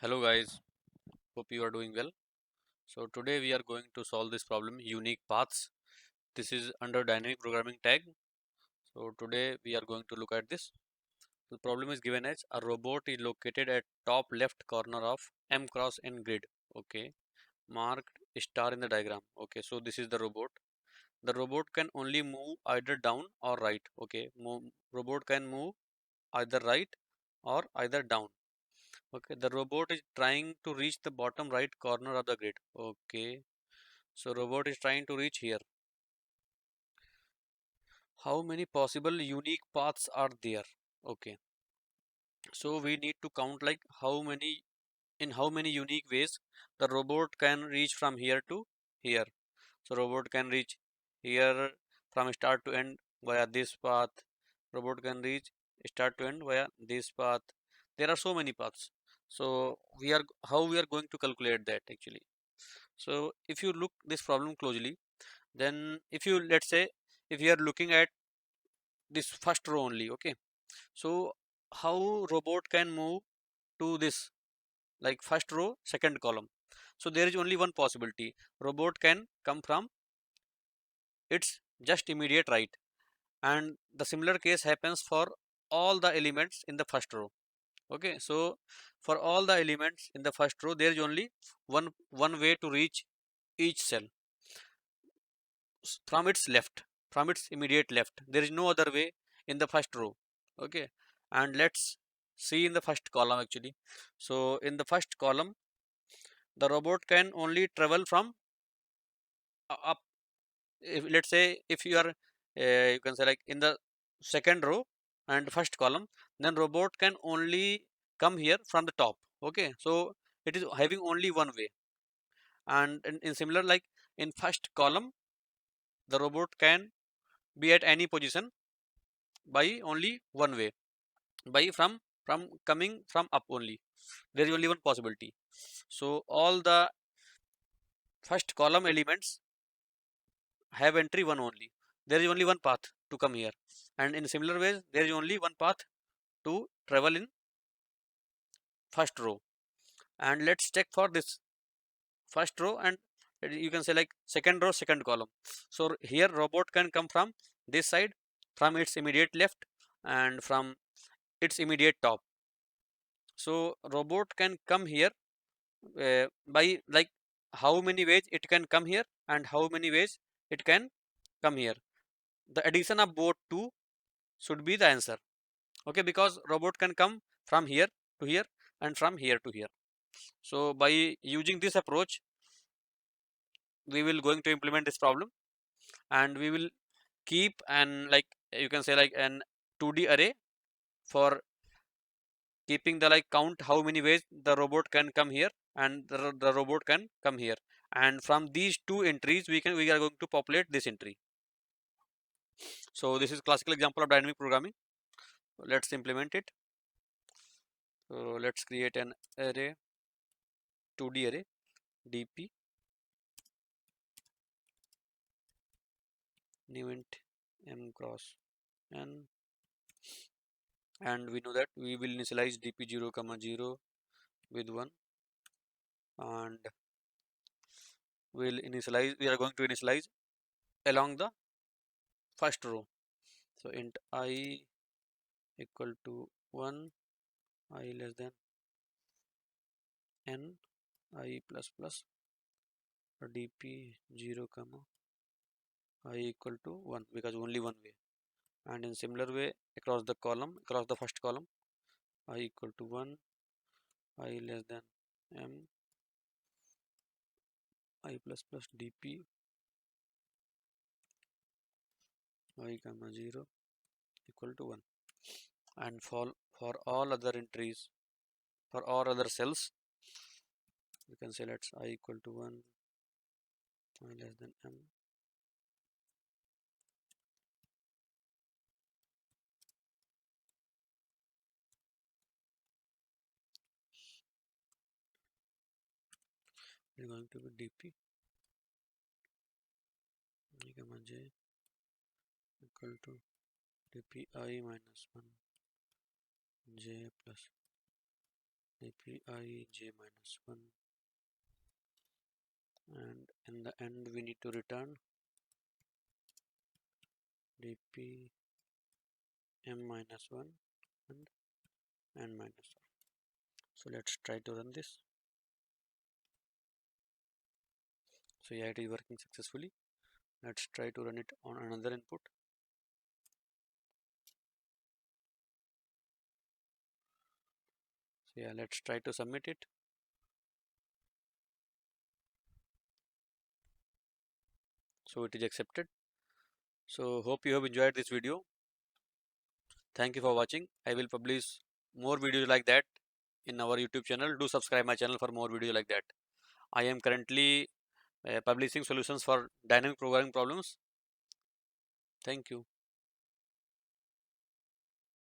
Hello guys, hope you are doing well. So today we are going to solve this problem unique paths. This is under dynamic programming tag. So today we are going to look at this. The problem is given as a robot is located at top left corner of M cross N grid. Okay, marked star in the diagram. Okay, so this is the robot. The robot can only move either down or right. Okay, robot can move either right or either down. Okay, the robot is trying to reach the bottom right corner of the grid. Okay, so robot is trying to reach here. How many possible unique paths are there? Okay, so we need to count like how many unique ways the robot can reach from here to here. So robot can reach here from start to end via this path. Robot can reach start to end via this path. There are so many paths. So how we are going to calculate that actually. So if you look this problem closely, then if you let's say if you are looking at this first row only, okay, so how robot can move to this like first row second column. So there is only one possibility. Robot can come from its just immediate right, and the similar case happens for all the elements in the first row. Okay, so for all the elements in the first row there is only one way to reach each cell from its left, from its immediate left. There is no other way in the first row. Okay, and let's see in the first column actually. So in the first column the robot can only travel from up. If let's say if you are you can say like in the second row and first column, then robot can only come here from the top. Okay, so it is having only one way. And in similar like in first column the robot can be at any position by only one way, by from coming from up only. There is only one possibility. So all the first column elements have entry one only. There is only one path to come here, and in similar ways there is only one path to travel in first row. And let's check for this first row, and you can say like second row second column. So here robot can come from this side, from its immediate left and from its immediate top. So robot can come here by like how many ways it can come here and how many ways it can come here. The addition of both two should be the answer. Okay, because robot can come from here to here and from here to here. So by using this approach we will going to implement this problem, and we will keep an like you can say like an 2D array for keeping the like count how many ways the robot can come here and the robot can come here, and from these two entries we are going to populate this entry. So this is classical example of dynamic programming. Let's implement it. So let's create an array, 2D array, dp new int m cross n, and we know that we will initialize dp 0 0 with 1, and we are going to initialize along the first row. So int I equal to 1, I less than n, I plus plus dp 0 I equal to 1, because only one way. And in similar way across the column, across the first column, I equal to 1, I less than m, I plus plus dp I comma 0 equal to 1. And for all other entries, for all other cells, we can say let's I equal to 1, I less than m. Is going to be dp I comma j equal to dp I minus 1 j plus API j minus 1, and in the end we need to return dp m minus 1 and n minus 1. So let's try to run this. So yeah, it is working successfully. Let's try to run it on another input. So yeah, let's try to submit it. So it is accepted. So hope you have enjoyed this video. Thank you for watching. I will publish more videos like that in our YouTube channel. Do subscribe my channel for more videos like that. I am currently publishing solutions for dynamic programming problems. Thank you.